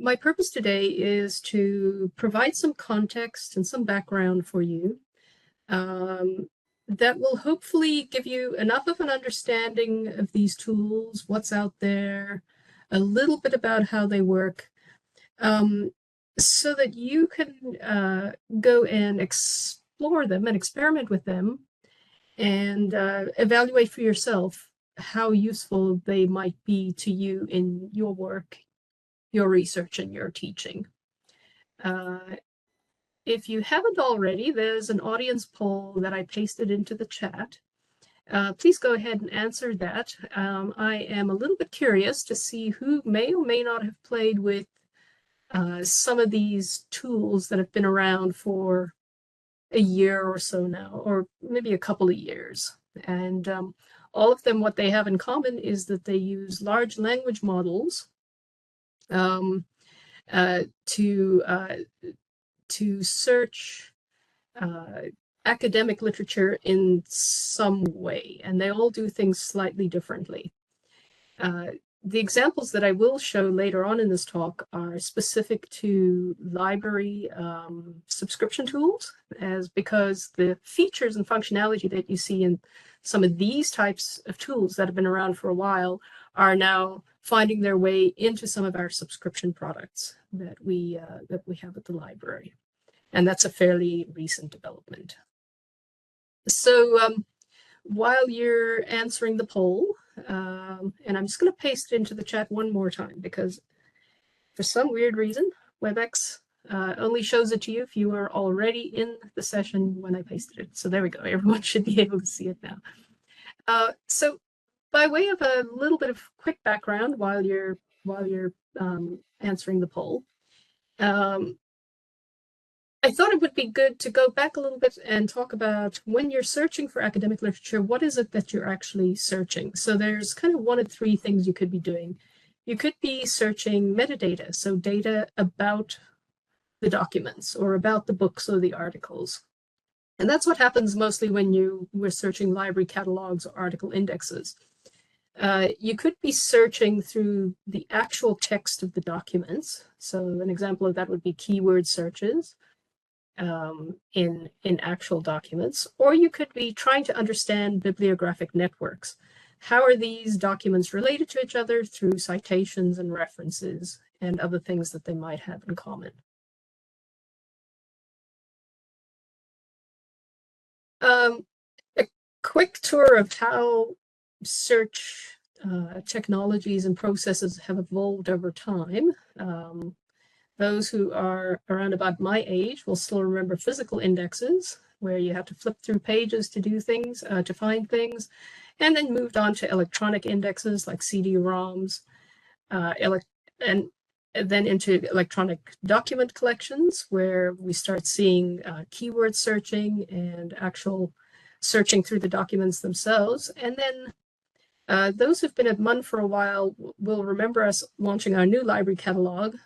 my purpose today is to provide some context and some background for you that will hopefully give you enough of an understanding of these tools, what's out there, a little bit about how they work, so that you can go and explore them and experiment with them and evaluate for yourself how useful they might be to you in your work, your research, and your teaching. If you haven't already, there's an audience poll that I pasted into the chat. Please go ahead and answer that. I am a little bit curious to see who may or may not have played with some of these tools that have been around for a year or so now, or maybe a couple of years. And all of them, what they have in common is that they use large language models to search academic literature in some way, and they all do things slightly differently. The examples that I will show later on in this talk are specific to library subscription tools, because the features and functionality that you see in some of these types of tools that have been around for a while are now finding their way into some of our subscription products that we have at the library. And that's a fairly recent development. So while you're answering the poll, and I'm just going to paste it into the chat one more time, because for some weird reason, WebEx only shows it to you if you are already in the session when I pasted it. So there we go. Everyone should be able to see it now. So by way of a little bit of quick background while you're answering the poll, I thought it would be good to go back a little bit and talk about when you're searching for academic literature, what is it that you're actually searching? So there's kind of one of three things you could be doing. You could be searching metadata, so data about the documents or about the books or the articles. And that's what happens mostly when we're searching library catalogs or article indexes. You could be searching through the actual text of the documents. So an example of that would be keyword searches in actual documents, or you could be trying to understand bibliographic networks. How are these documents related to each other through citations and references and other things that they might have in common? A quick tour of how search technologies and processes have evolved over time. Those who are around about my age will still remember physical indexes, where you have to flip through pages to do things, to find things, and then moved on to electronic indexes like CD-ROMs, and then into electronic document collections, where we start seeing keyword searching and actual searching through the documents themselves. And then those who've been at MUN for a while will remember us launching our new library catalog,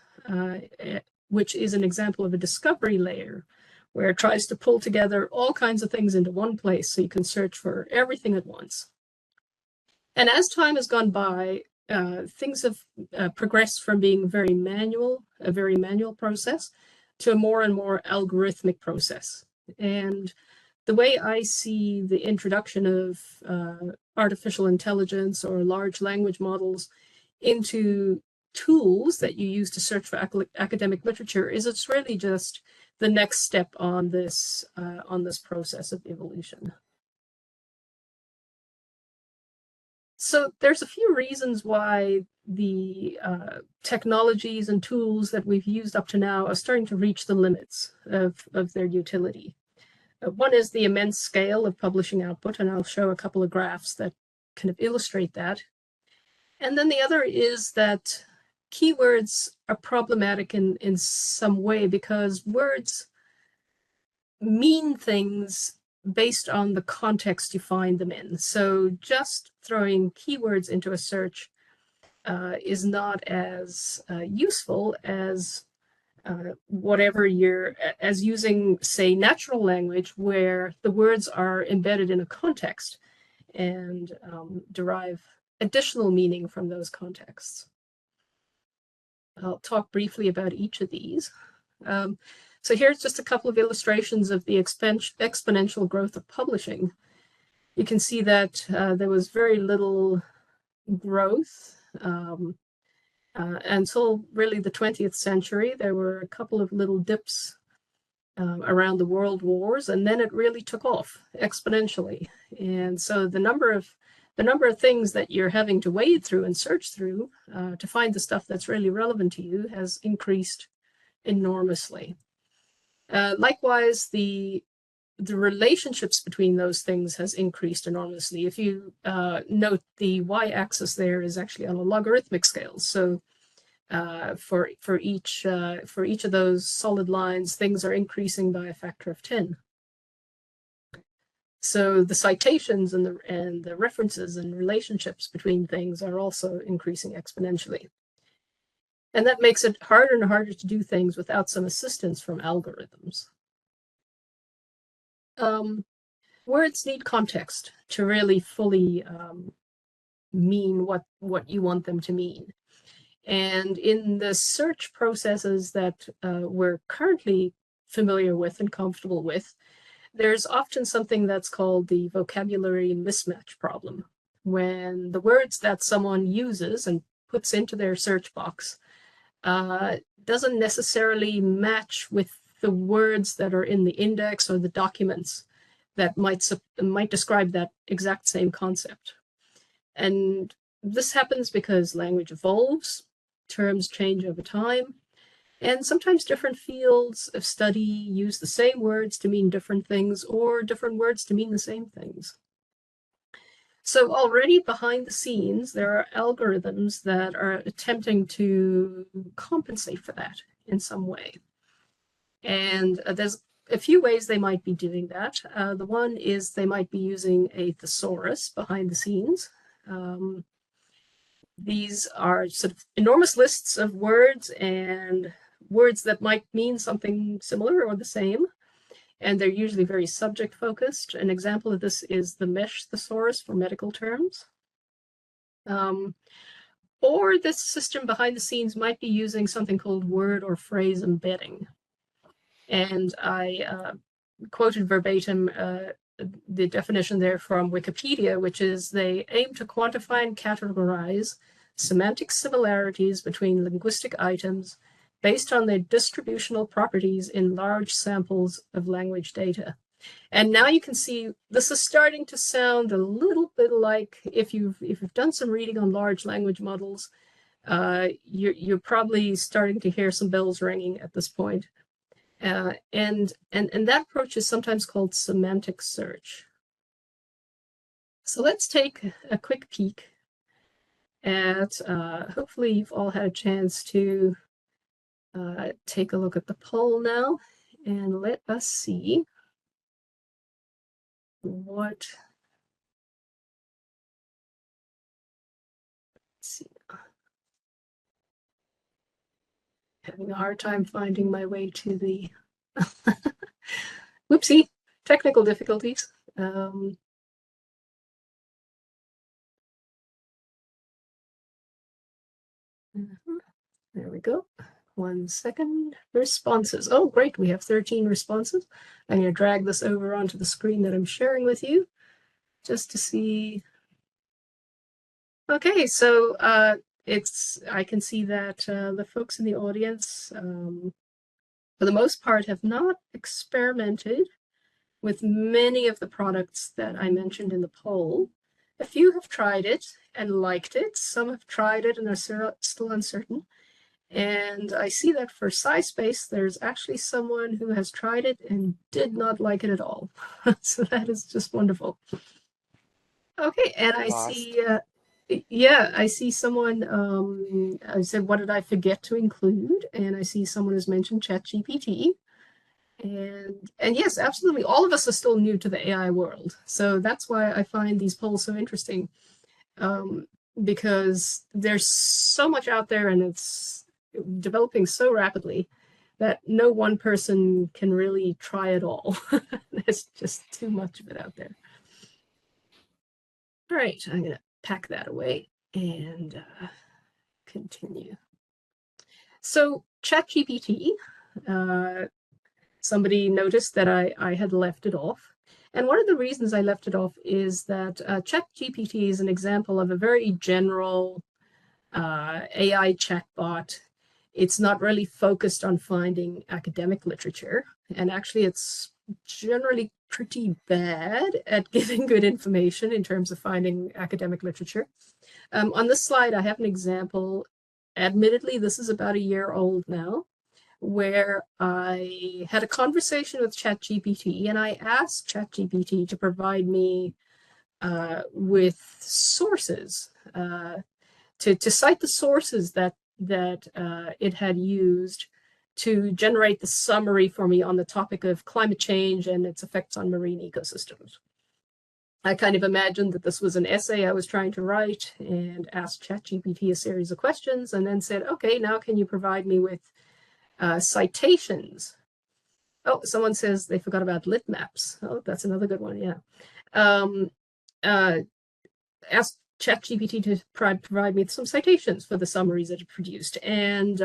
which is an example of a discovery layer, where it tries to pull together all kinds of things into one place so you can search for everything at once. And as time has gone by, things have progressed from being a very manual process, to a more and more algorithmic process. And the way I see the introduction of artificial intelligence or large language models into tools that you use to search for academic literature is it's really just the next step on this process of evolution. So there's a few reasons why the technologies and tools that we've used up to now are starting to reach the limits of their utility. One is the immense scale of publishing output, and I'll show a couple of graphs that kind of illustrate that. And then the other is that keywords are problematic in some way, because words mean things based on the context you find them in. So just throwing keywords into a search is not as useful as as using, say, natural language, where the words are embedded in a context and derive additional meaning from those contexts. I'll talk briefly about each of these. So here's just a couple of illustrations of the exponential growth of publishing. You can see that there was very little growth until really the 20th century. There were a couple of little dips around the world wars, and then it really took off exponentially. And so the number of things that you're having to wade through and search through to find the stuff that's really relevant to you has increased enormously. Likewise, the relationships between those things has increased enormously. If you note, the y-axis there is actually on a logarithmic scale. So for each of those solid lines, things are increasing by a factor of 10. So the citations and the references and relationships between things are also increasing exponentially. And that makes it harder and harder to do things without some assistance from algorithms. Words need context to really fully mean what you want them to mean. And in the search processes that we're currently familiar with and comfortable with, there's often something that's called the vocabulary mismatch problem. When the words that someone uses and puts into their search box doesn't necessarily match with the words that are in the index or the documents that might describe that exact same concept. And this happens because language evolves, terms change over time, and sometimes different fields of study use the same words to mean different things, or different words to mean the same things. So already behind the scenes, there are algorithms that are attempting to compensate for that in some way. And there's a few ways they might be doing that. The one is they might be using a thesaurus behind the scenes. These are sort of enormous lists of words and words that might mean something similar or the same, and they're usually very subject focused. An example of this is the mesh thesaurus for medical terms. Or this system behind the scenes might be using something called word or phrase embedding. And I quoted verbatim the definition there from Wikipedia, which is they aim to quantify and categorize semantic similarities between linguistic items based on their distributional properties in large samples of language data. And now you can see this is starting to sound a little bit like, if you've done some reading on large language models, you're probably starting to hear some bells ringing at this point. And that approach is sometimes called semantic search. So let's take a quick peek at, hopefully you've all had a chance to take a look at the poll now, and let us see what, let's see. Having a hard time finding my way to the, whoopsie, technical difficulties. There we go. 1 second. Responses. Oh, great. We have 13 responses. I'm going to drag this over onto the screen that I'm sharing with you just to see. Okay, so I can see that the folks in the audience, for the most part, have not experimented with many of the products that I mentioned in the poll. A few have tried it and liked it. Some have tried it and are still uncertain. And I see that for SciSpace, there's actually someone who has tried it and did not like it at all. So that is just wonderful. Okay, and I see, yeah, I see someone, I said, what did I forget to include? And I see someone has mentioned ChatGPT. And yes, absolutely, all of us are still new to the AI world. So that's why I find these polls so interesting, because there's so much out there and it's developing so rapidly that no one person can really try it all. There's just too much of it out there. All right, I'm going to pack that away and continue. So ChatGPT, somebody noticed that I had left it off. And one of the reasons I left it off is that ChatGPT is an example of a very general AI chatbot. It's not really focused on finding academic literature. And actually, it's generally pretty bad at giving good information in terms of finding academic literature. On this slide, I have an example. Admittedly, this is about a year old now, where I had a conversation with ChatGPT and I asked ChatGPT to provide me with sources, to cite the sources that it had used to generate the summary for me on the topic of climate change and its effects on marine ecosystems. I kind of imagined that this was an essay I was trying to write and asked ChatGPT a series of questions and then said, okay, now can you provide me with citations? Oh, someone says they forgot about lit maps. Oh, that's another good one, yeah. Asked ChatGPT to provide me with some citations for the summaries that it produced. And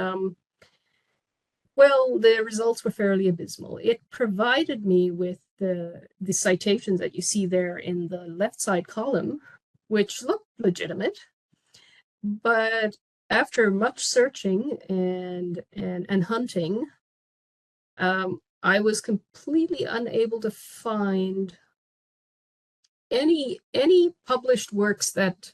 well, the results were fairly abysmal. It provided me with the citations that you see there in the left side column, which looked legitimate. But after much searching and hunting, I was completely unable to find any published works that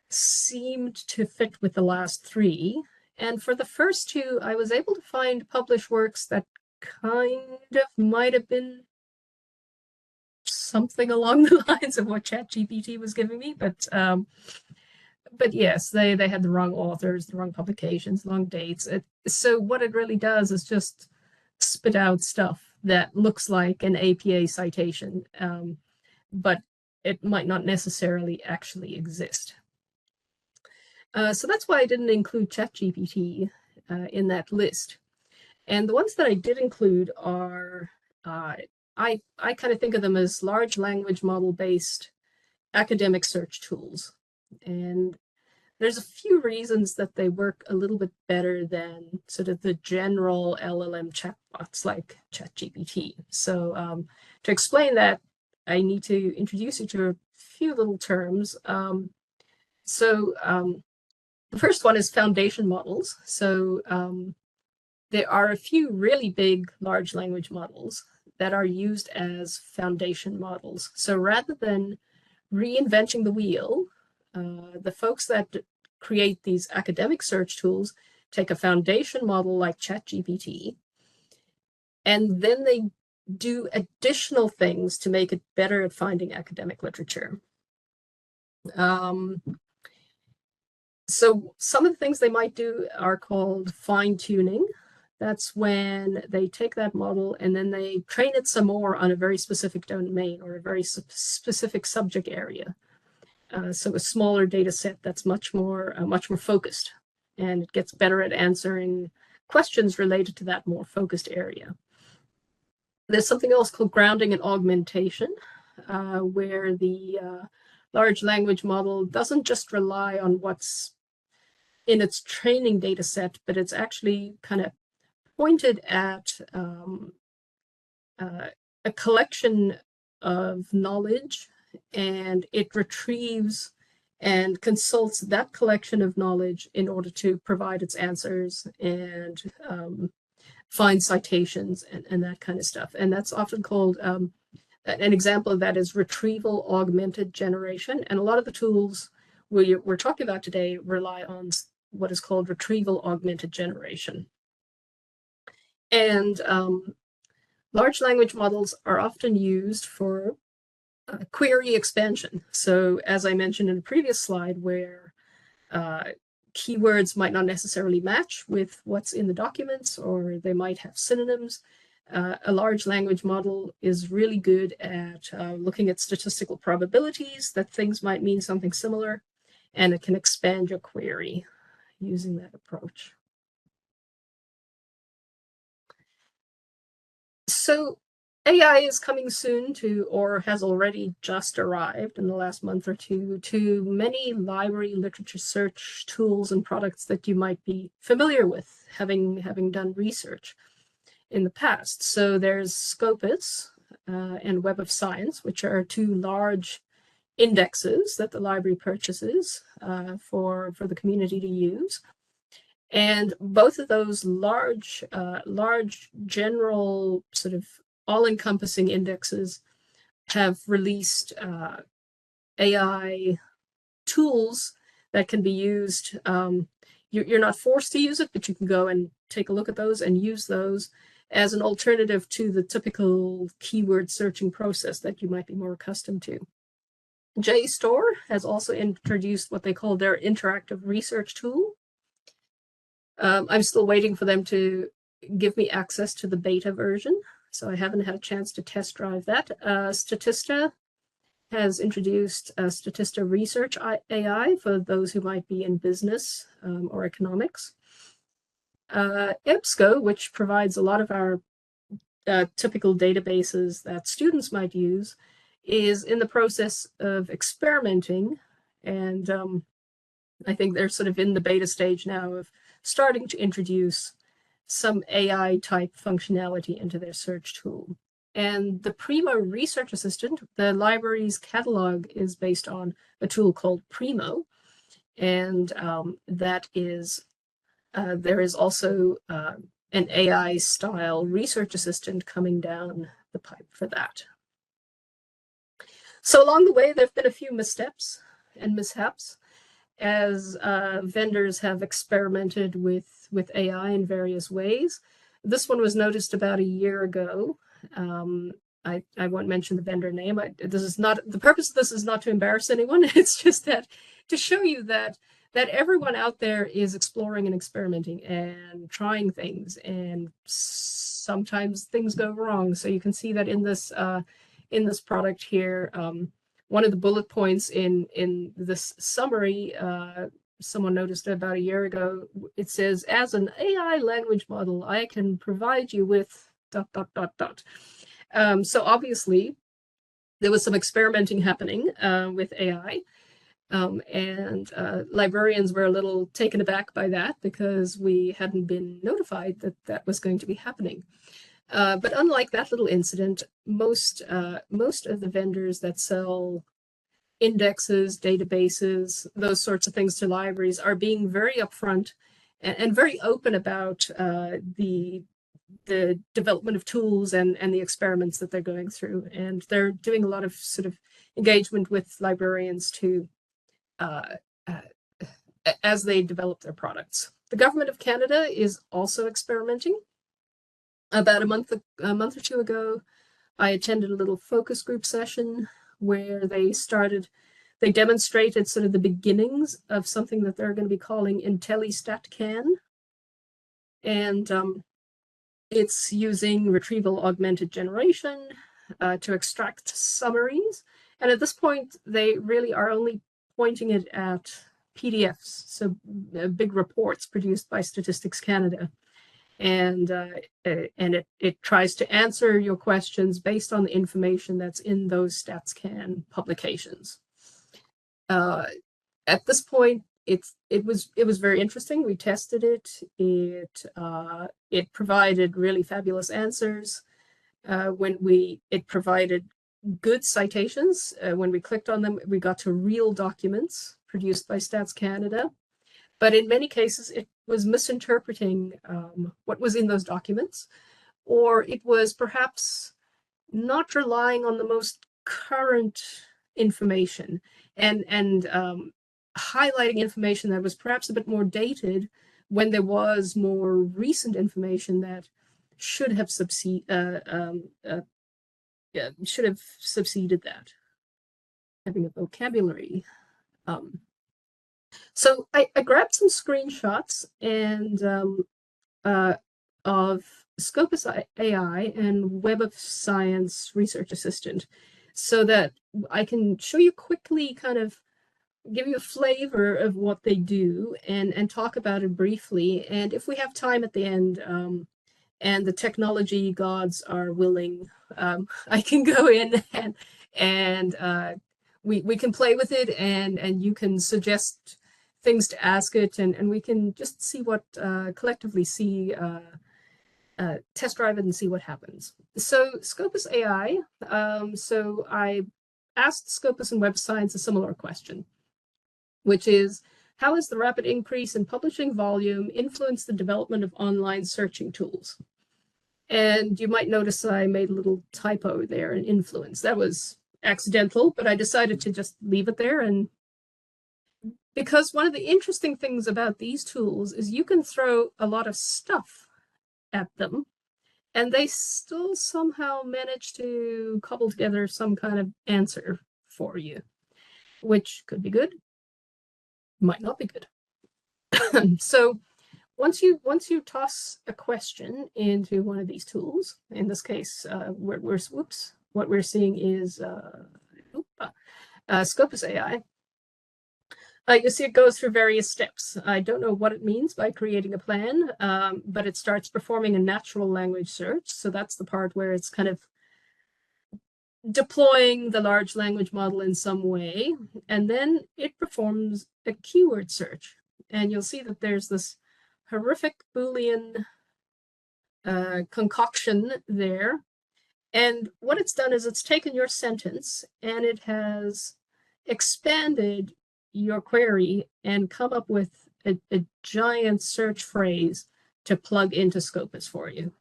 seemed to fit with the last three. And for the first two, I was able to find published works that kind of might have been something along the lines of what ChatGPT was giving me, but yes, they had the wrong authors, the wrong publications, wrong dates. So what it really does is just spit out stuff that looks like an APA citation, but it might not necessarily actually exist. So that's why I didn't include ChatGPT in that list. And the ones that I did include are, I kind of think of them as large language model based academic search tools. And there's a few reasons that they work a little bit better than sort of the general LLM chatbots like ChatGPT. So to explain that, I need to introduce you to a few little terms. The first one is foundation models. So there are a few really big large language models that are used as foundation models. So rather than reinventing the wheel, the folks that create these academic search tools take a foundation model like ChatGPT, and then they do additional things to make it better at finding academic literature. So some of the things they might do are called fine-tuning. That's when they take that model and then they train it some more on a very specific domain or a very specific subject area. So a smaller data set that's much more focused, and it gets better at answering questions related to that more focused area. There's something else called grounding and augmentation, where the large language model doesn't just rely on what's in its training data set, but it's actually kind of pointed at a collection of knowledge, and it retrieves and consults that collection of knowledge in order to provide its answers and find citations and that kind of stuff. And that's often called, an example of that is retrieval augmented generation. And a lot of the tools we're talking about today rely on what is called retrieval augmented generation. And large language models are often used for query expansion. So as I mentioned in a previous slide, where keywords might not necessarily match with what's in the documents, or they might have synonyms, a large language model is really good at looking at statistical probabilities that things might mean something similar, and it can expand your query using that approach. So AI is coming soon to, or has already just arrived in the last month or two, to many library literature search tools and products that you might be familiar with, having done research in the past. So there's Scopus and Web of Science, which are two large indexes that the library purchases for the community to use. And both of those large general sort of all-encompassing indexes have released AI tools that can be used. You're not forced to use it, but you can go and take a look at those and use those as an alternative to the typical keyword searching process that you might be more accustomed to. JSTOR has also introduced what they call their interactive research tool. I'm still waiting for them to give me access to the beta version, so I haven't had a chance to test drive that. Statista has introduced Statista Research AI for those who might be in business or economics. EBSCO, which provides a lot of our typical databases that students might use, is in the process of experimenting, and I think they're sort of in the beta stage now of starting to introduce some AI type functionality into their search tool. And the Primo Research Assistant, the library's catalog is based on a tool called Primo, and that is there is also an AI style research assistant coming down the pipe for that. So along the way, there have been a few missteps and mishaps as vendors have experimented with AI in various ways. This one was noticed about a year ago. I won't mention the vendor name. This is not the purpose of this is not to embarrass anyone. It's just that to show you that everyone out there is exploring and experimenting and trying things, and sometimes things go wrong. So you can see that in this product here. One of the bullet points in this summary, someone noticed about a year ago, it says, as an AI language model, I can provide you with ... So obviously, there was some experimenting happening with AI. And librarians were a little taken aback by that because we hadn't been notified that that was going to be happening. But unlike that little incident, most of the vendors that sell indexes, databases, those sorts of things to libraries are being very upfront and very open about the development of tools and the experiments that they're going through. And they're doing a lot of sort of engagement with librarians to as they develop their products. The Government of Canada is also experimenting. About a month or two ago, I attended a little focus group session where they demonstrated sort of the beginnings of something that they're going to be calling IntelliStatCan. And it's using retrieval augmented generation to extract summaries. And at this point, they really are only pointing it at PDFs, so big reports produced by Statistics Canada. And it tries to answer your questions based on the information that's in those StatsCan publications. At this point, it was very interesting. We tested it. It provided really fabulous answers. It provided good citations. When we clicked on them, we got to real documents produced by Stats Canada. But in many cases, it was misinterpreting what was in those documents, or it was perhaps not relying on the most current information and highlighting information that was perhaps a bit more dated when there was more recent information that should have succeeded that. Having a vocabulary. So I grabbed some screenshots and of Scopus AI and Web of Science Research Assistant so that I can show you quickly, kind of give you a flavor of what they do and talk about it briefly. And if we have time at the end, and the technology gods are willing, I can go in and we can play with it, and you can suggest things to ask it, and we can just see what collectively see test drive it and see what happens. So Scopus AI, so I asked Scopus and Web Science a similar question, which is, how has the rapid increase in publishing volume influenced the development of online searching tools? And you might notice I made a little typo there in influence. That was accidental, but I decided to just leave it there. And because one of the interesting things about these tools is you can throw a lot of stuff at them, and they still somehow manage to cobble together some kind of answer for you, which could be good, might not be good. So once you toss a question into one of these tools, in this case, what we're seeing is Scopus AI. You see it goes through various steps. I don't know what it means by creating a plan, but it starts performing a natural language search. So that's the part where it's kind of deploying the large language model in some way. And then it performs a keyword search. And you'll see that there's this horrific Boolean concoction there. And what it's done is it's taken your sentence and it has expanded your query and come up with a giant search phrase to plug into Scopus for you.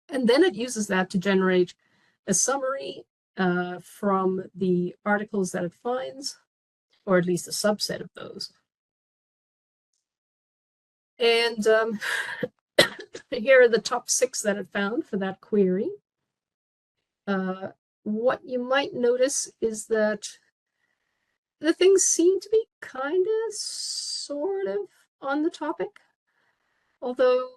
And then it uses that to generate a summary from the articles that it finds, or at least a subset of those. And here are the top 6 that it found for that query. What you might notice is that the things seem to be kind of, sort of on the topic, although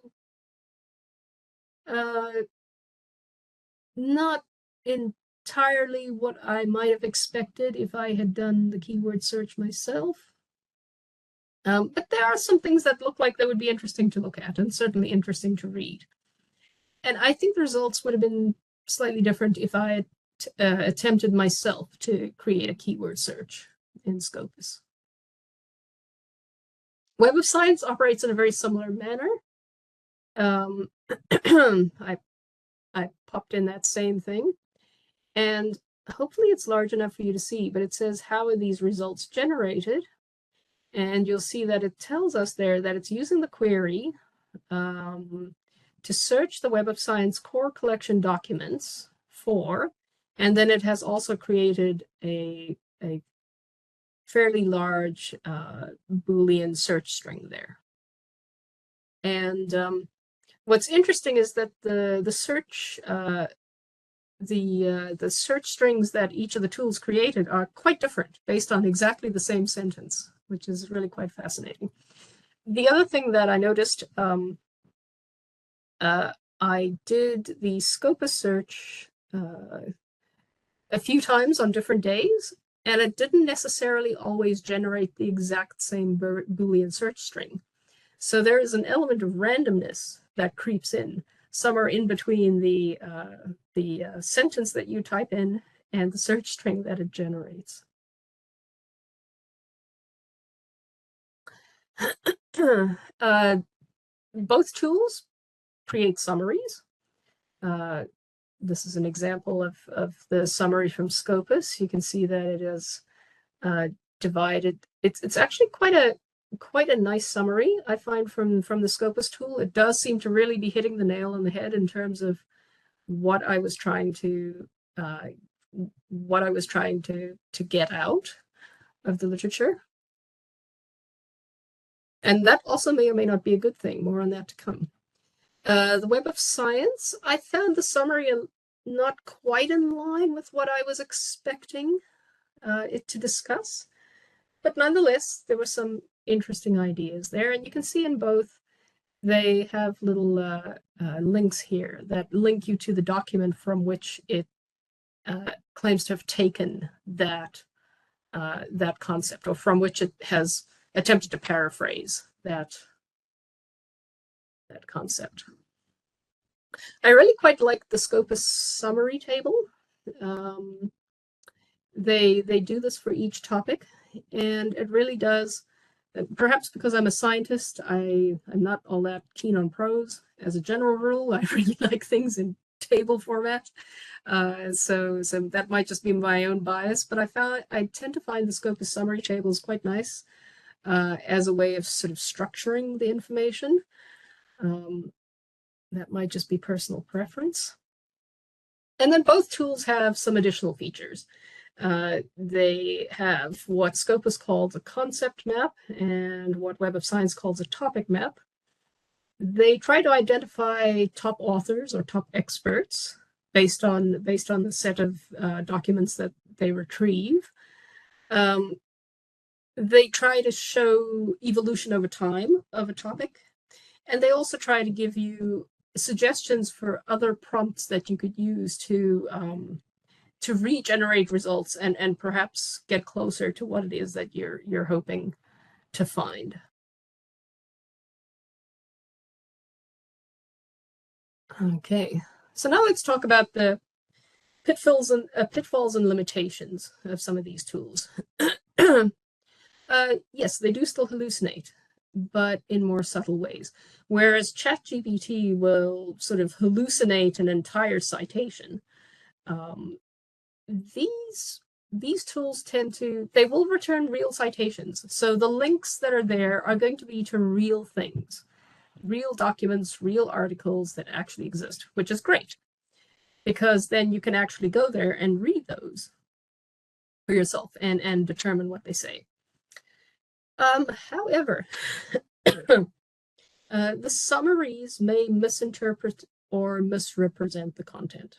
not entirely what I might have expected if I had done the keyword search myself. But there are some things that look like they would be interesting to look at and certainly interesting to read. And I think the results would have been slightly different if I had attempted myself to create a keyword search in Scopus. Web of Science operates in a very similar manner. I popped in that same thing, and hopefully it's large enough for you to see, but it says, how are these results generated? And you'll see that it tells us there that it's using the query to search the Web of Science core collection documents for, and then it has also created a fairly large Boolean search string there. And what's interesting is that the search the search strings that each of the tools created are quite different based on exactly the same sentence, which is really quite fascinating. The other thing that I noticed, I did the Scopus search a few times on different days, and it didn't necessarily always generate the exact same Boolean search string. So there is an element of randomness that creeps in, somewhere in between the sentence that you type in and the search string that it generates. Both tools create summaries. This is an example of the summary from Scopus. You can see that it is divided. It's actually quite a nice summary, I find, from the Scopus tool. It does seem to really be hitting the nail on the head in terms of what I was trying to get out of the literature. And that also may or may not be a good thing. More on that to come. The Web of Science, I found the summary not quite in line with what I was expecting it to discuss. But nonetheless, there were some interesting ideas there. And you can see in both, they have little links here that link you to the document from which it claims to have taken that concept, or from which it has attempted to paraphrase that concept. I really quite like the Scopus summary table. Um, they do this for each topic, and it really does. Perhaps because I'm a scientist, I'm not all that keen on prose. As a general rule, I really like things in table format. So that might just be my own bias, but I tend to find the Scopus summary tables quite nice as a way of sort of structuring the information. Um, that might just be personal preference. And then both tools have some additional features. They have what Scopus calls a concept map and what Web of Science calls a topic map. They try to identify top authors or top experts based on the set of documents that they retrieve. They try to show evolution over time of a topic, and they also try to give you suggestions for other prompts that you could use to regenerate results and perhaps get closer to what it is that you're hoping to find. Okay, so now let's talk about the pitfalls and limitations of some of these tools. Yes, they do still hallucinate, but in more subtle ways. Whereas ChatGPT will sort of hallucinate an entire citation, um, these tools they will return real citations. So the links that are there are going to be to real things, real documents, real articles that actually exist, which is great because then you can actually go there and read those for yourself and determine what they say. However, the summaries may misinterpret or misrepresent the content.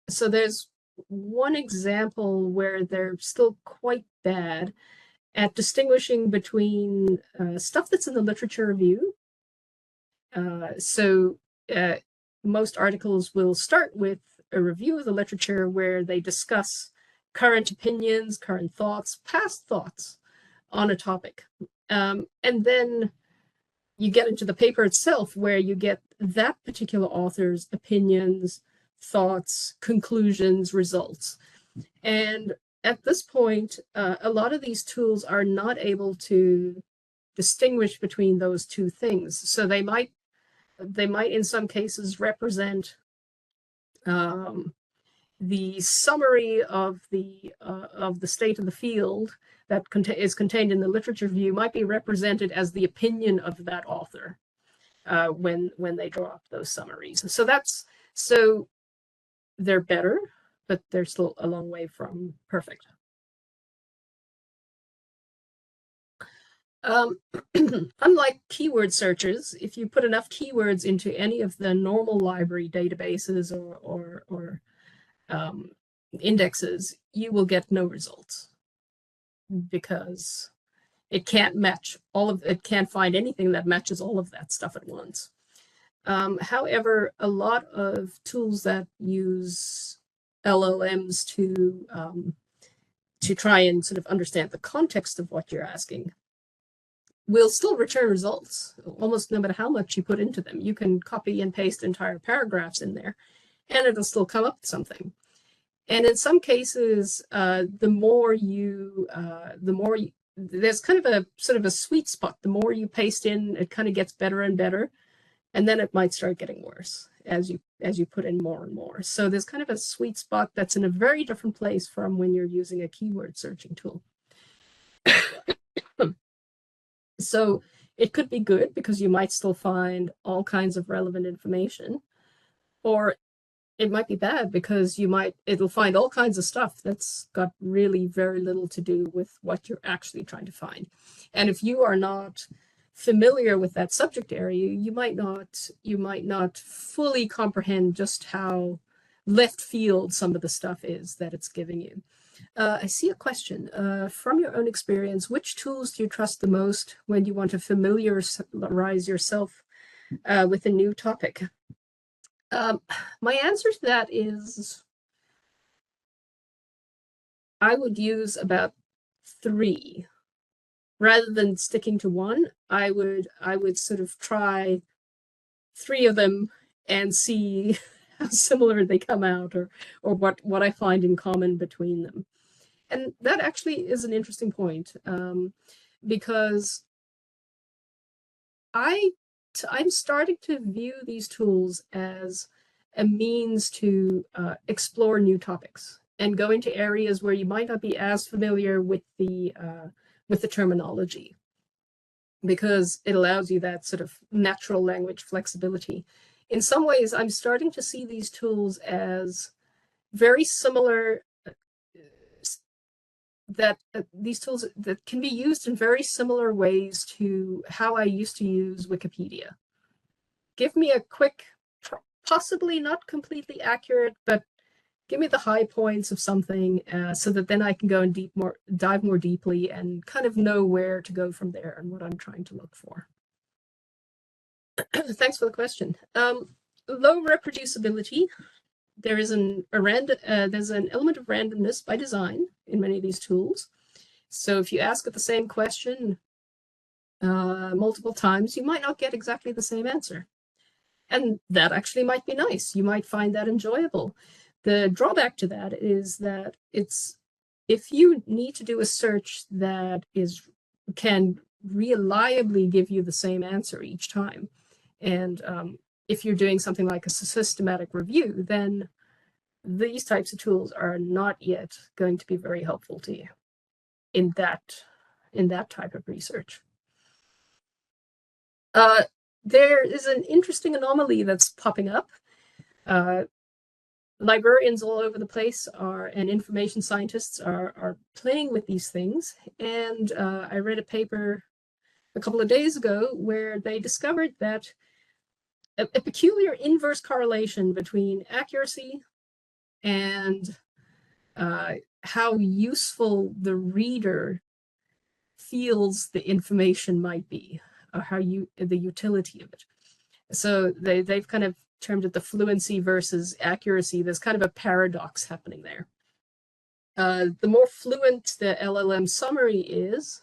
So there's one example where they're still quite bad at distinguishing between stuff that's in the literature review. So most articles will start with a review of the literature where they discuss current opinions, current thoughts, past thoughts on a topic. And then you get into the paper itself where you get that particular author's opinions, thoughts, conclusions, results. And at this point, a lot of these tools are not able to distinguish between those two things. So they might in some cases represent the summary of the state of the field that is contained in the literature review might be represented as the opinion of that author when they draw up those summaries. So they're better, but they're still a long way from perfect. Unlike keyword searches, if you put enough keywords into any of the normal library databases or indexes, you will get no results because it can't find anything that matches all of that stuff at once. However, a lot of tools that use LLMs to try and sort of understand the context of what you're asking will still return results almost no matter how much you put into them. You can copy and paste entire paragraphs in there and it'll still come up with something. And in some cases, the more there's kind of a sort of a sweet spot. The more you paste in, it kind of gets better and better. And then it might start getting worse as you put in more and more. So there's kind of a sweet spot that's in a very different place from when you're using a keyword searching tool. So it could be good because you might still find all kinds of relevant information, or it might be bad because it'll find all kinds of stuff that's got really very little to do with what you're actually trying to find. And if you are not familiar with that subject area, you might not fully comprehend just how left field some of the stuff is that it's giving you. I see a question. From your own experience, which tools do you trust the most when you want to familiarize yourself with a new topic? My answer to that is I would use about 3. Rather than sticking to one, I would sort of try 3 of them and see how similar they come out, or what I find in common between them. And that actually is an interesting point, because I'm starting to view these tools as a means to explore new topics and go into areas where you might not be as familiar with the terminology, because it allows you that sort of natural language flexibility. In some ways, I'm starting to see these tools as very similar, that these tools that can be used in very similar ways to how I used to use Wikipedia. Give me a quick, possibly not completely accurate, but give me the high points of something, so that then I can go and dive more deeply and kind of know where to go from there and what I'm trying to look for. Thanks for the question. Low reproducibility. There is there's an element of randomness by design in many of these tools. So if you ask it the same question multiple times, you might not get exactly the same answer. And that actually might be nice. You might find that enjoyable. The drawback to that is that if you need to do a search that can reliably give you the same answer each time, and if you're doing something like a systematic review, then these types of tools are not yet going to be very helpful to you in that type of research. There is an interesting anomaly that's popping up. Librarians all over the place and information scientists are playing with these things. And I read a paper a couple of days ago where they discovered that a peculiar inverse correlation between accuracy and how useful the reader feels the information might be, or the utility of it. So they've kind of termed it the fluency versus accuracy. There's kind of a paradox happening there. The more fluent the LLM summary is,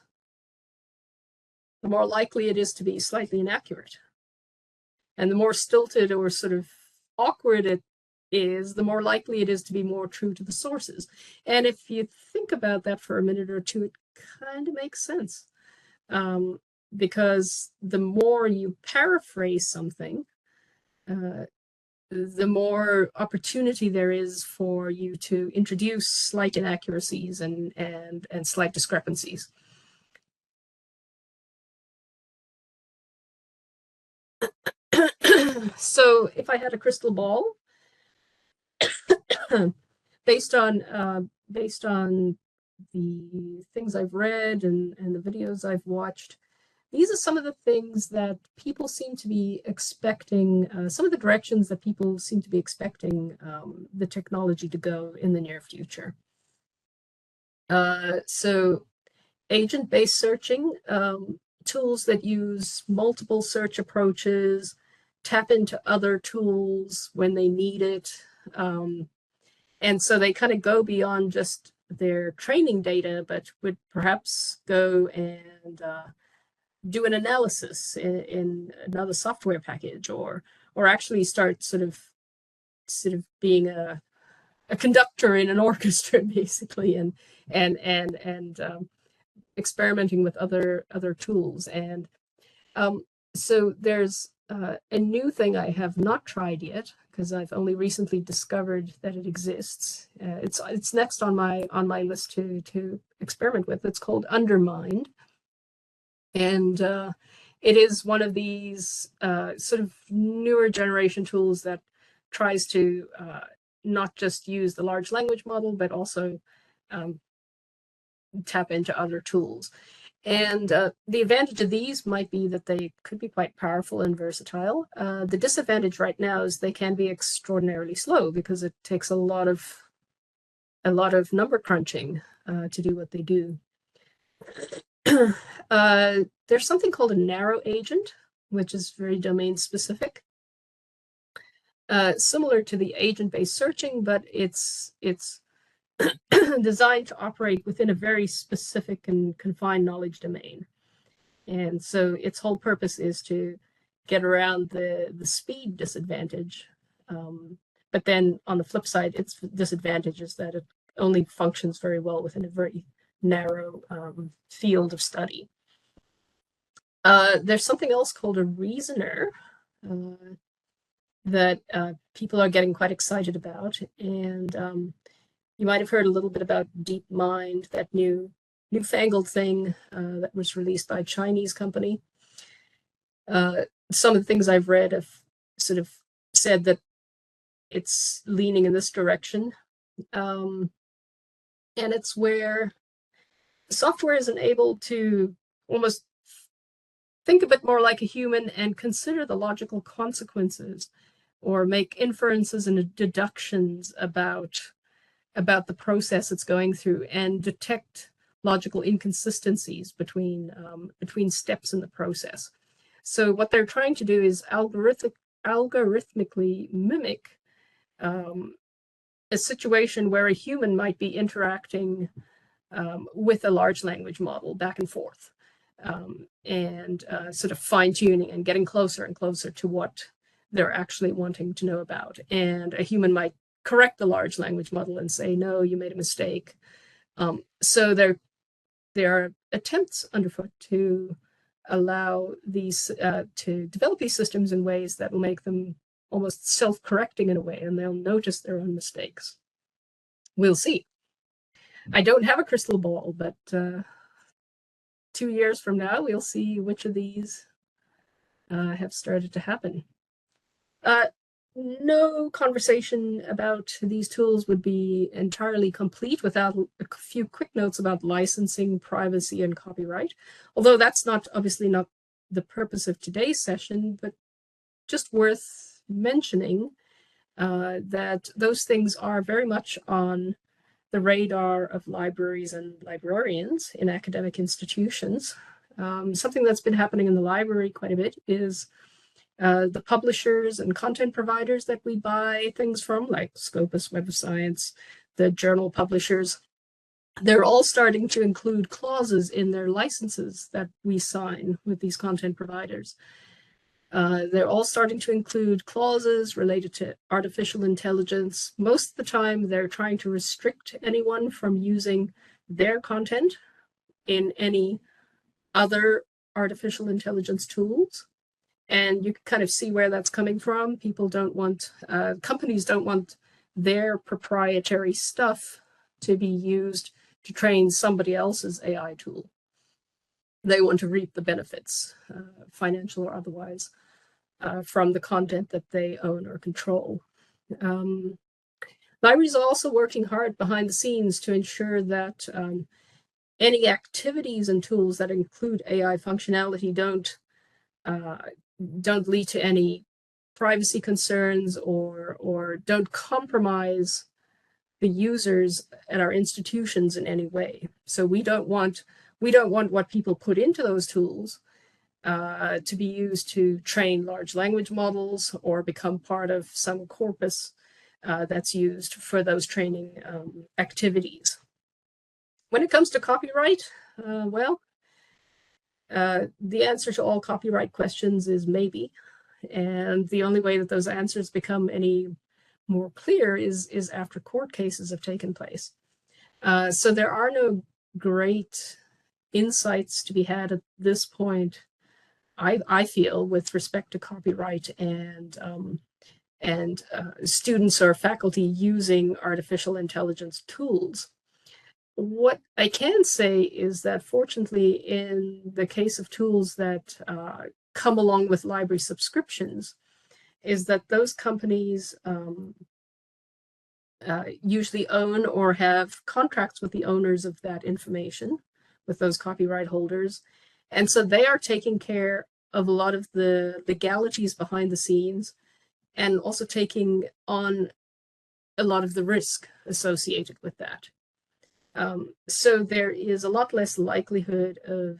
the more likely it is to be slightly inaccurate. And the more stilted or sort of awkward it is, the more likely it is to be more true to the sources. And if you think about that for a minute or two, it kind of makes sense. Because the more you paraphrase something, the more opportunity there is for you to introduce slight inaccuracies and slight discrepancies. So if I had a crystal ball, based on the things I've read and the videos I've watched, these are some of the things that people seem to be expecting, some of the directions that people seem to be expecting the technology to go in the near future. So agent-based searching, tools that use multiple search approaches, tap into other tools when they need it. And so they kind of go beyond just their training data, but would perhaps go and do an analysis in another software package, or actually start sort of being a conductor in an orchestra, basically, and experimenting with other tools. And so there's a new thing I have not tried yet, because I've only recently discovered that it exists. It's next on my list to experiment with. It's called Undermined. And it is one of these sort of newer generation tools that tries to not just use the large language model, but also tap into other tools. And the advantage of these might be that they could be quite powerful and versatile. The disadvantage right now is they can be extraordinarily slow, because it takes a lot of number crunching to do what they do. There's something called a narrow agent, which is very domain specific, similar to the agent-based searching, but it's designed to operate within a very specific and confined knowledge domain. And so its whole purpose is to get around the speed disadvantage. But then on the flip side, its disadvantage is that it only functions very well within a very narrow field of study. There's something else called a reasoner that people are getting quite excited about. And you might have heard a little bit about DeepMind, that newfangled thing that was released by a Chinese company. Some of the things I've read have sort of said that it's leaning in this direction. And it's where software isn't able to almost think a bit more like a human and consider the logical consequences or make inferences and deductions about the process it's going through and detect logical inconsistencies between steps in the process. So what they're trying to do is algorithmically mimic a situation where a human might be interacting with a large language model back and forth, and sort of fine-tuning and getting closer and closer to what they're actually wanting to know about. And a human might correct the large language model and say, no, you made a mistake. So there are attempts underfoot to allow these to develop these systems in ways that will make them almost self-correcting in a way, and they'll notice their own mistakes. We'll see. I don't have a crystal ball, but 2 years from now, we'll see which of these have started to happen. No conversation about these tools would be entirely complete without a few quick notes about licensing, privacy, and copyright. Although that's obviously not the purpose of today's session, but just worth mentioning that those things are very much on the radar of libraries and librarians in academic institutions. Something that's been happening in the library quite a bit is the publishers and content providers that we buy things from, like Scopus, Web of Science, the journal publishers, they're all starting to include clauses in their licenses that we sign with these content providers. They're all starting to include clauses related to artificial intelligence. Most of the time, they're trying to restrict anyone from using their content in any other artificial intelligence tools. And you can kind of see where that's coming from. People don't want, companies don't want their proprietary stuff to be used to train somebody else's AI tool. They want to reap the benefits, financial or otherwise, from the content that they own or control. Libraries are also working hard behind the scenes to ensure that any activities and tools that include AI functionality don't lead to any privacy concerns or don't compromise the users at our institutions in any way. So we don't want what people put into those tools to be used to train large language models or become part of some corpus that's used for those training activities. When it comes to copyright, the answer to all copyright questions is maybe. And the only way that those answers become any more clear is after court cases have taken place. So there are no great insights to be had at this point, I feel, with respect to copyright and students or faculty using artificial intelligence tools. What I can say is that, fortunately, in the case of tools that come along with library subscriptions, is that those companies usually own or have contracts with the owners of that information, with those copyright holders. And so they are taking care of a lot of the legalities behind the scenes and also taking on a lot of the risk associated with that. So there is a lot less likelihood of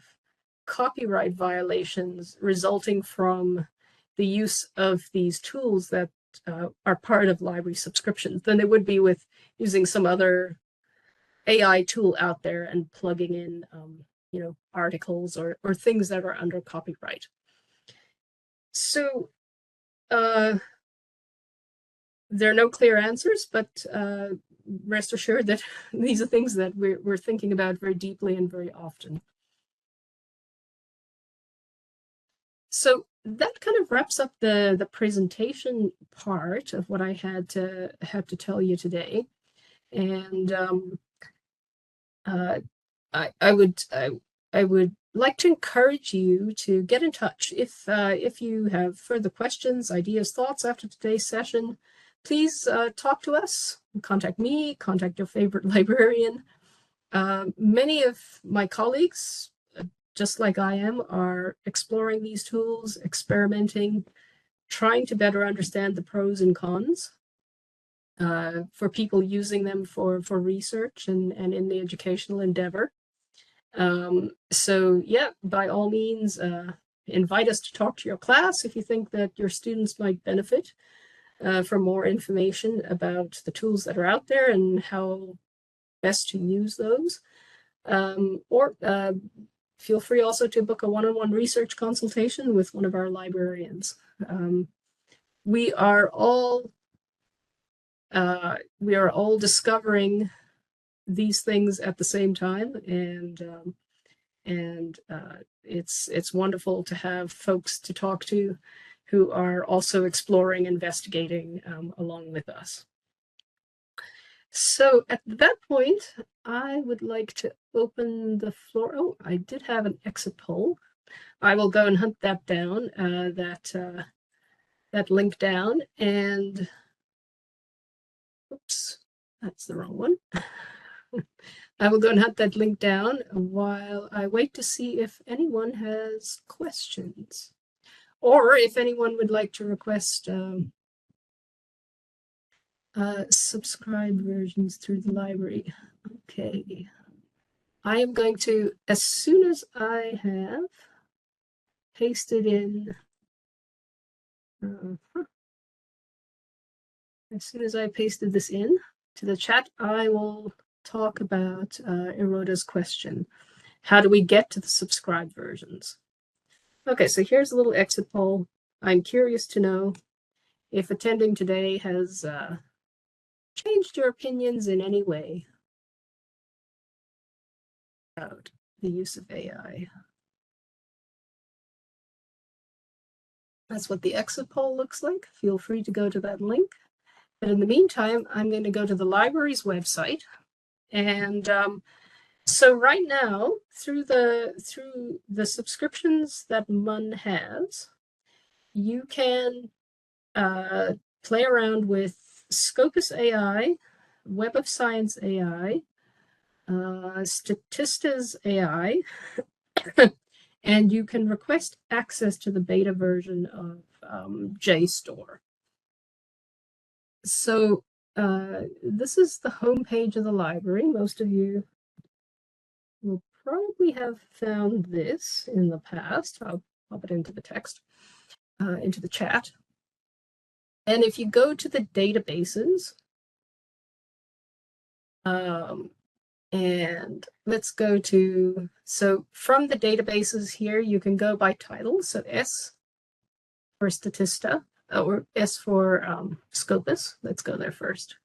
copyright violations resulting from the use of these tools that are part of library subscriptions than there would be with using some other AI tool out there and plugging in, articles or things that are under copyright. So there are no clear answers, but rest assured that these are things that we're thinking about very deeply and very often. So that kind of wraps up the presentation part of what I had to tell you today. And I would like to encourage you to get in touch if you have further questions, ideas, thoughts after today's session. Please talk to us, contact me, contact your favorite librarian. Many of my colleagues, just like I am, are exploring these tools, experimenting, trying to better understand the pros and cons for people using them for research and in the educational endeavor. So yeah, by all means, invite us to talk to your class if you think that your students might benefit for more information about the tools that are out there and how best to use those. Or feel free also to book a one-on-one research consultation with one of our librarians. We are all discovering these things at the same time, and it's wonderful to have folks to talk to who are also exploring, investigating along with us. So at that point, I would like to open the floor. Oh, I did have an exit poll. I will go and hunt that down, that link down, and oops, that's the wrong one. I will go and hunt that link down while I wait to see if anyone has questions, or if anyone would like to request subscribed versions through the library. Okay. I am going to, as soon as I have pasted in, as soon as I pasted this in to the chat, I will talk about Eroda's question. How do we get to the subscribed versions? Okay, so here's a little exit poll. I'm curious to know if attending today has changed your opinions in any way about the use of AI. That's what the exit poll looks like. Feel free to go to that link. But in the meantime, I'm going to go to the library's website. And so right now, through the subscriptions that MUN has, you can play around with Scopus AI, Web of Science AI, Statista's AI, and you can request access to the beta version of JSTOR. So this is the homepage of the library. Most of you will probably have found this in the past. I'll pop it into the text, into the chat. And if you go to the databases, and let's go to, so from the databases here, you can go by title. So S for Statista, or S for Scopus. Let's go there first.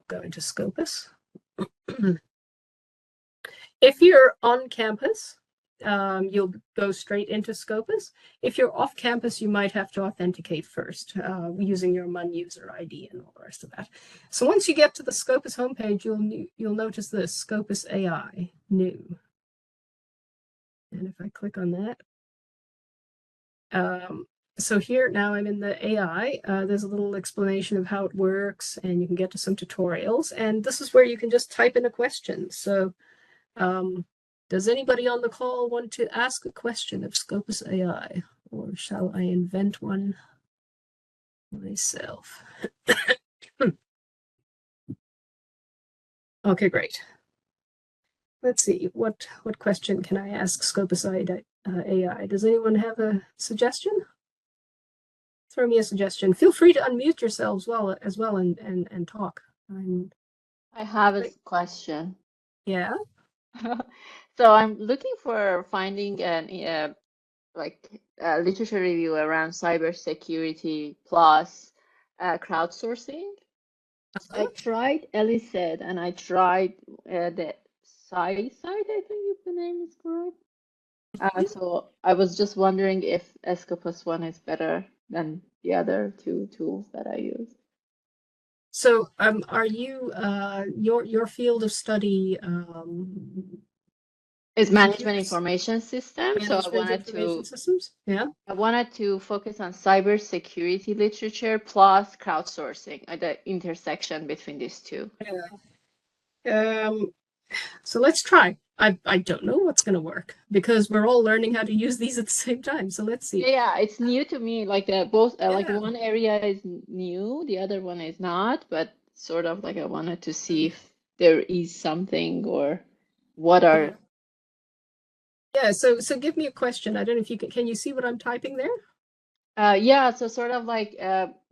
Go into Scopus. If you're on campus, you'll go straight into Scopus. If you're off campus, you might have to authenticate first using your MUN user ID and all the rest of that. So once you get to the Scopus homepage, you'll notice this Scopus AI new. And if I click on that, so here now I'm in the AI. There's a little explanation of how it works, and you can get to some tutorials. And this is where you can just type in a question. So does anybody on the call want to ask a question of Scopus AI, or shall I invent one myself? Okay, great. Let's see, what question can I ask Scopus AI? Does anyone have a suggestion? Throw me a suggestion. Feel free to unmute yourselves as well and talk. I have a question. Yeah. So I'm looking for finding an like literature review around cybersecurity plus crowdsourcing. I tried ELISED and I tried the Scite, I think if the name is correct. So I was just wondering if Escopus one is better than the other two tools that I use. So, are you your field of study It's management computers, information system. So management information systems? Yeah. I wanted to focus on cybersecurity literature plus crowdsourcing at the intersection between these two. Yeah. So let's try. I don't know what's going to work because we're all learning how to use these at the same time. So let's see. Yeah, it's new to me. Like both, like Yeah. one area is new, the other one is not. But sort of like I wanted to see if there is something or what are. Yeah. So give me a question. I don't know if you can you see what I'm typing there? Yeah. So sort of like,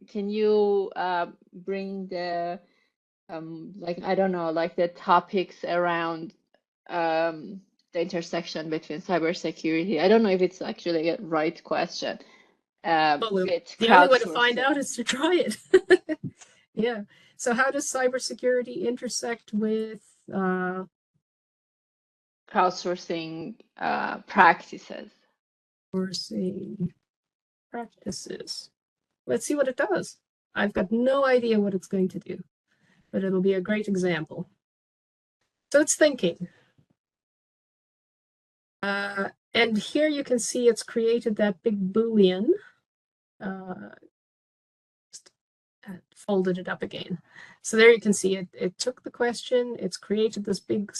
can you bring the like I don't know, like the topics around the intersection between cybersecurity. I don't know if it's actually a right question. With The only way to find crowdsourcing. out is to try it. Yeah. So how does cybersecurity intersect with Crowdsourcing practices? sourcing practices? Let's see what it does. I've got no idea what it's going to do, but it'll be a great example. So it's thinking. And here you can see it's created that big Boolean. Folded it up again. So there you can see it took the question, it's created this big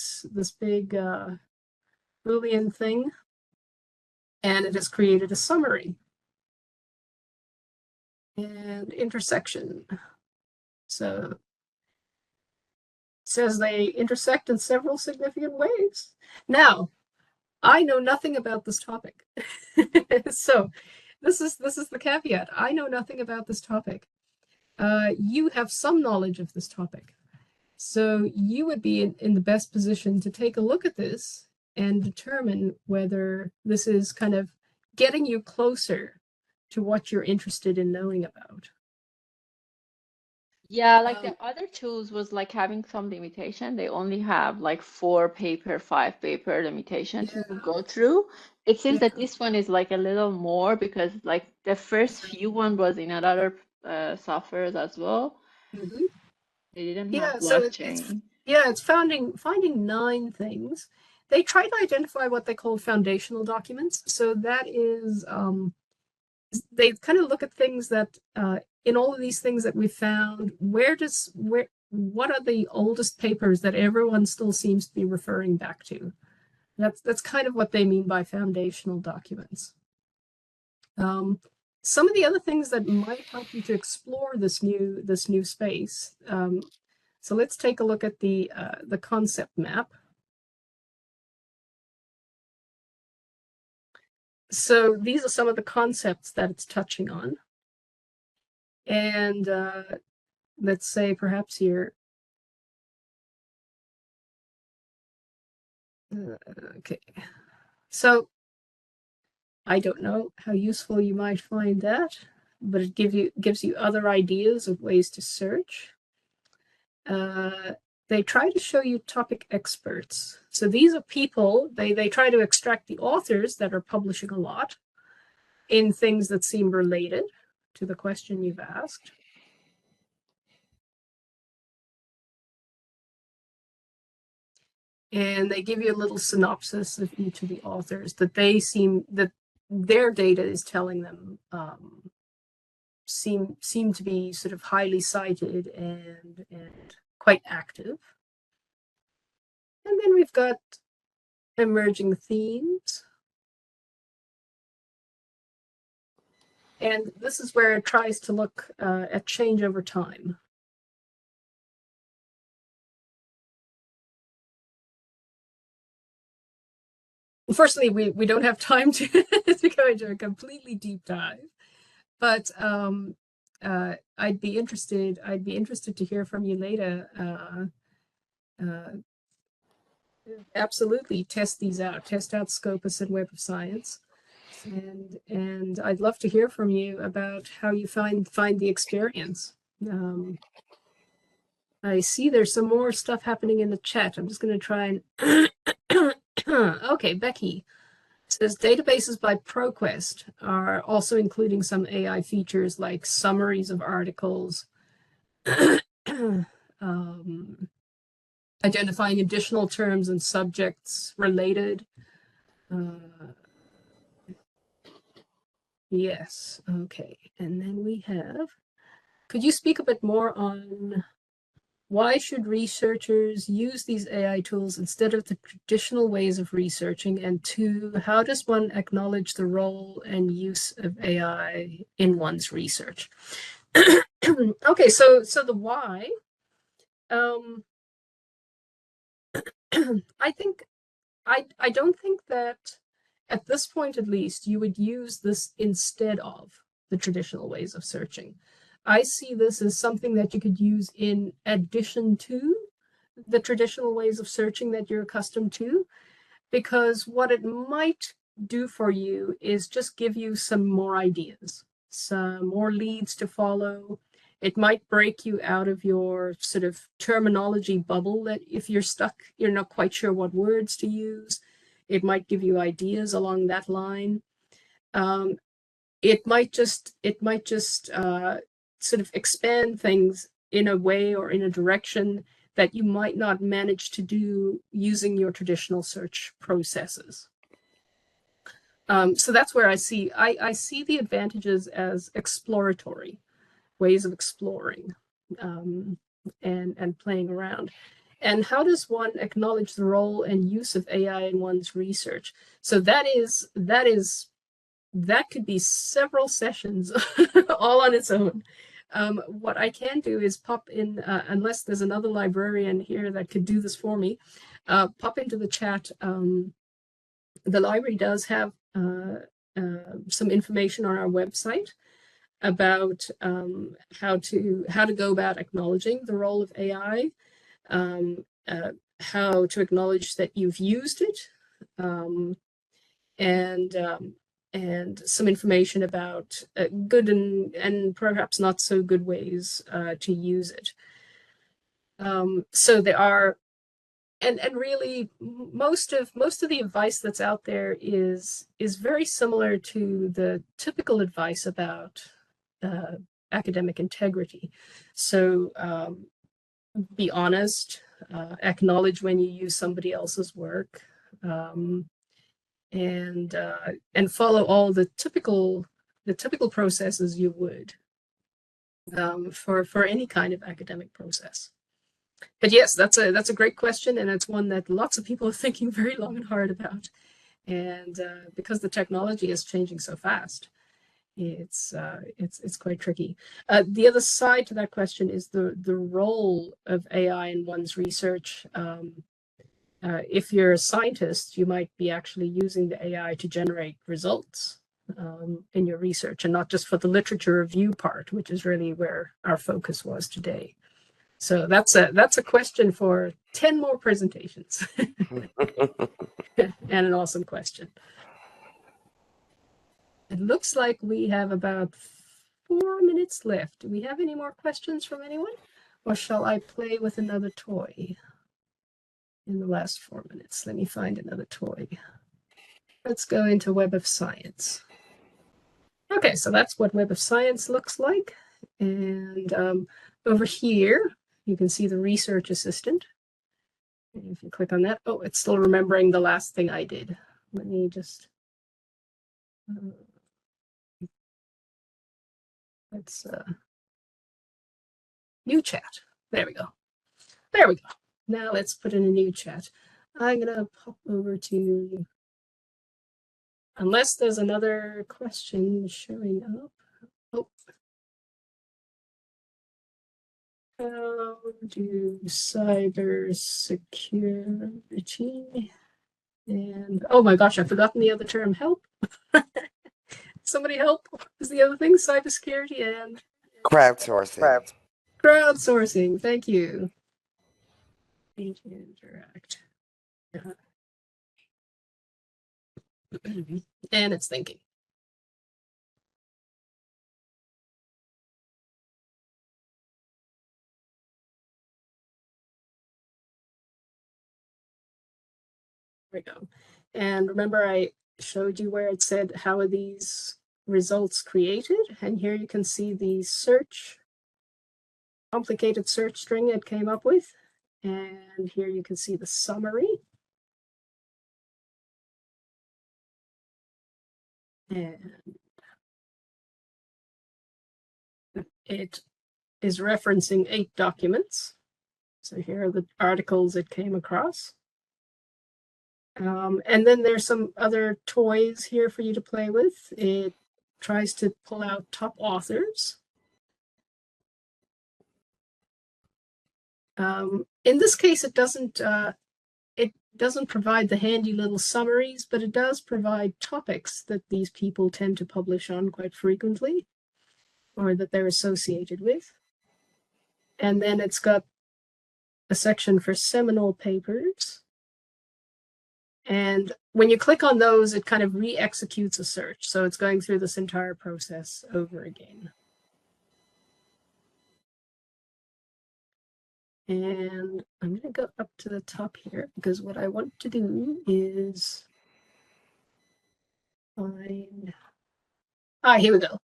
Boolean thing, and it has created a summary and intersection. So it says they intersect in several significant ways. Now, I know nothing about this topic. So this is the caveat. I know nothing about this topic. You have some knowledge of this topic. So you would be in the best position to take a look at this and determine whether this is kind of getting you closer to what you're interested in knowing about. Yeah, like the other tools was like having some limitation. They only have like 4-paper, 5-paper limitation to go through. It seems that this one is like a little more because like the first few one was in other softwares as well. Mm-hmm. They didn't Yeah, have so blockchain. it's finding 9 things. They try to identify what they call foundational documents. So that is they kind of look at things that in all of these things that we found, what are the oldest papers that everyone still seems to be referring back to? That's kind of what they mean by foundational documents. Some of the other things that might help you to explore this new space. So let's take a look at the concept map. So these are some of the concepts that it's touching on. And let's say perhaps here, okay. So I don't know how useful you might find that, but it gives you other ideas of ways to search. They try to show you topic experts. So these are people, they try to extract the authors that are publishing a lot in things that seem related to the question you've asked. And they give you a little synopsis of each of the authors that their data is telling them seem to be sort of highly cited and quite active. And then we've got emerging themes. And this is where it tries to look at change over time. Unfortunately, we don't have time to go into a completely deep dive, but I'd be interested to hear from you later. Absolutely, test these out. Test out Scopus and Web of Science. And I'd love to hear from you about how you find the experience. I see there's some more stuff happening in the chat. I'm just going to try and okay, Becky says databases by ProQuest are also including some AI features like summaries of articles, identifying additional terms and subjects related. Yes, okay. And then we have, could you speak a bit more on why should researchers use these AI tools instead of the traditional ways of researching? And two, how does one acknowledge the role and use of AI in one's research? Okay, so the why. I don't think that at this point, at least, you would use this instead of the traditional ways of searching. I see this as something that you could use in addition to the traditional ways of searching that you're accustomed to, because what it might do for you is just give you some more ideas, some more leads to follow. It might break you out of your sort of terminology bubble that if you're stuck, you're not quite sure what words to use. It might give you ideas along that line. It might just sort of expand things in a way or in a direction that you might not manage to do using your traditional search processes. So that's where I see the advantages as exploratory ways of exploring and playing around. And how does one acknowledge the role and use of AI in one's research? So that could be several sessions all on its own. What I can do is pop in, unless there's another librarian here that could do this for me, pop into the chat. The library does have some information on our website about how to go about acknowledging the role of AI, how to acknowledge that you've used it, and some information about good and perhaps not so good ways to use it. So there are, and really most of the advice that's out there is very similar to the typical advice about academic integrity. So be honest, acknowledge when you use somebody else's work, and follow all the typical processes you would for any kind of academic process. But yes, that's a great question, and it's one that lots of people are thinking very long and hard about. And because the technology is changing so fast, it's quite tricky. The other side to that question is the role of AI in one's research. If you're a scientist, you might be actually using the AI to generate results in your research, and not just for the literature review part, which is really where our focus was today. So that's a question for 10 more presentations. And an awesome question. It looks like we have about 4 minutes left. Do we have any more questions from anyone? Or shall I play with another toy in the last 4 minutes? Let me find another toy. Let's go into Web of Science. Okay, so that's what Web of Science looks like. And over here, you can see the Research Assistant. And if you click on that, oh, it's still remembering the last thing I did. Let me just... let's new chat. There we go. There we go. Now let's put in a new chat. I'm gonna pop over to, unless there's another question showing up. Oh. How do cybersecurity and, oh my gosh, I've forgotten the other term, help. Somebody help. What is the other thing? Cybersecurity and crowdsourcing. Crowdsourcing. Thank you. Interact. And it's thinking. There we go. And remember, I showed you where it said, how are these results created? And here you can see the complicated search string it came up with. And here you can see the summary. And it is referencing 8 documents. So here are the articles it came across. And then there's some other toys here for you to play with. It tries to pull out top authors. In this case, it doesn't provide the handy little summaries, but it does provide topics that these people tend to publish on quite frequently, or that they're associated with. And then it's got a section for seminal papers. And when you click on those, it kind of re-executes a search. So it's going through this entire process over again. And I'm going to go up to the top here, because what I want to do is find... here we go.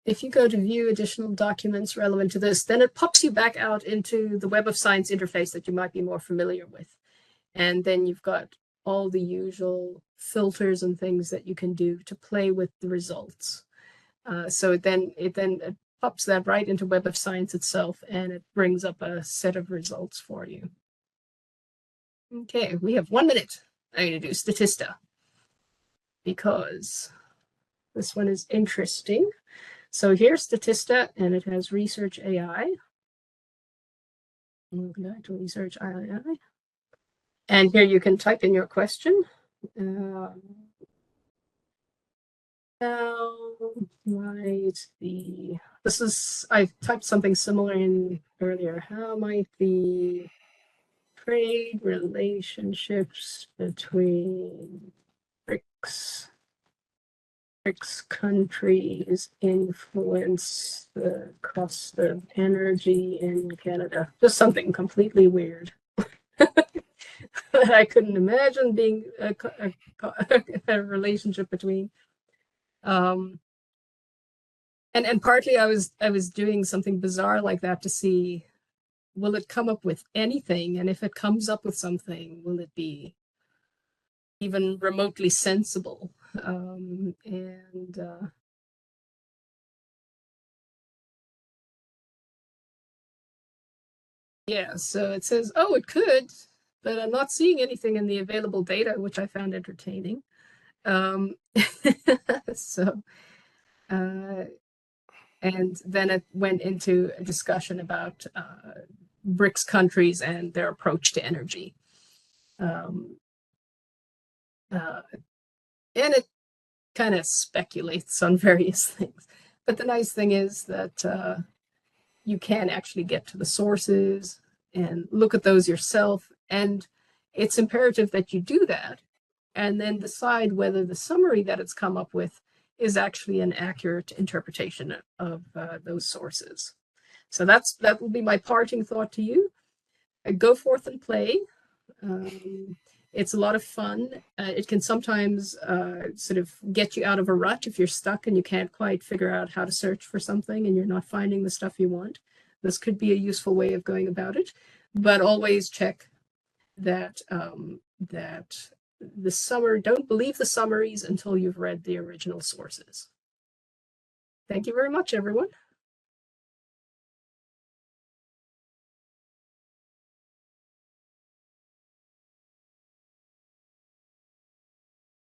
If you go to view additional documents relevant to this, then it pops you back out into the Web of Science interface that you might be more familiar with. And then you've got all the usual filters and things that you can do to play with the results. So it pops that right into Web of Science itself, and it brings up a set of results for you. Okay, we have 1 minute. I'm going to do Statista, because this one is interesting. So here's Statista, and it has Research AI. We'll go back to Research AI. And here you can type in your question. Now, I typed something similar in earlier. How might the trade relationships between BRICS countries influence the cost of energy in Canada? Just something completely weird. That I couldn't imagine being a relationship between. And partly I was doing something bizarre like that to see, will it come up with anything? And if it comes up with something, will it be even remotely sensible? Yeah, so it says, oh, it could, but I'm not seeing anything in the available data, which I found entertaining. So, and then it went into a discussion about BRICS countries and their approach to energy. And it kind of speculates on various things. But the nice thing is that you can actually get to the sources and look at those yourself. And it's imperative that you do that and then decide whether the summary that it's come up with is actually an accurate interpretation of those sources. So that will be my parting thought to you. Go forth and play. It's a lot of fun. It can sometimes sort of get you out of a rut if you're stuck and you can't quite figure out how to search for something and you're not finding the stuff you want. This could be a useful way of going about it, but always check that don't believe the summaries until you've read the original sources. Thank you very much, everyone.